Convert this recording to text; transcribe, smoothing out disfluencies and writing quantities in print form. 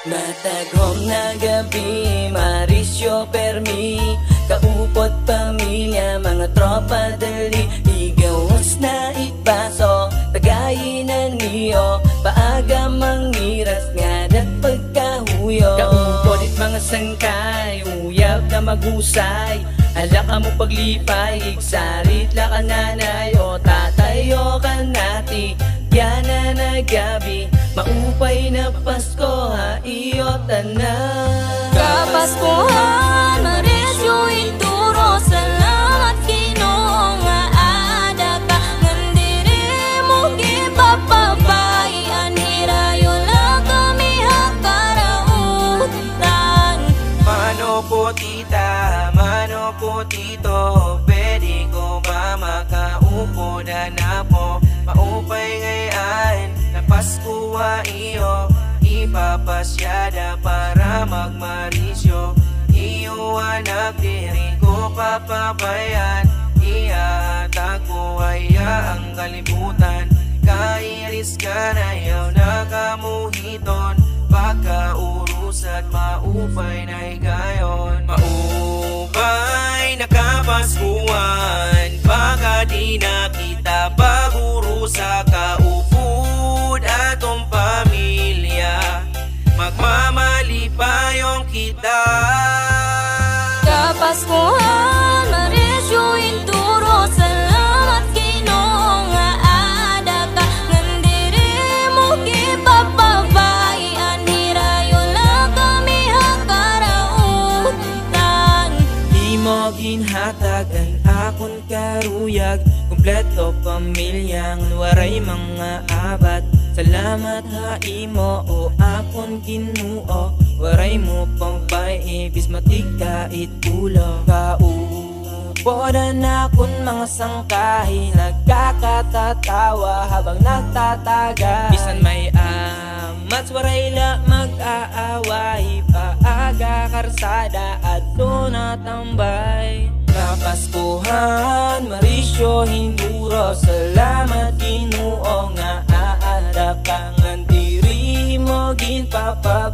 Matagom na gabi, Mauricio Permi, kaupot pamilya, mga tropa dali, igawas na ipaso, tagayinan niyo, paaga mangiras nga dat pagkahuyo. Kaupot it mga sangkay, uyab na magusay, ala ka mo paglipay, igsarit la ka nanay o tatay o kanati, yana na gabi, maupay na Pasko ha iyo tanan. Kapaskuhan, Mauricio Induro, salamat Ginoo nga ada ka, ngandiri mo gipapabay, anhirayo lang kami hakarautan. Mano po tita, mano po tito, pwede ko ba makaupo na po, maupay ngayon na Pasko wa iyo, ipapasyada para magmarisyo, iyo anak diri ko papabayan, ihatag ko haya ang kalibutan, kairis ka na yaw na kamuhiton, pagkaurus at maupay na higayon. Maupay na kapaskuhan, baka di na kita paguro sa kaupod atong pamilya, magmamalipayong kita. Kapaskuhan, Mauricio Induro, salamat Ginoo nga ada ka, ngandiri mo gipapabay, anhirayo lang kami hakarautan. Di mo ginhatag ang akon karuyag, kumpleto pamilyang waray mga abat. Salamat ha imo o akon Ginoo, waray mo pang paibis matika itulo. Kaupodan akon mga sangkahi, nagkakatatawa habang nagtataga. Bisan may amat waray la mag-aaway, paaga karsada at tunatambay. Kapaskuhan, Mauricio Induro, salamat Ginoo nga aada ka, ngandiri mo ginpapabay.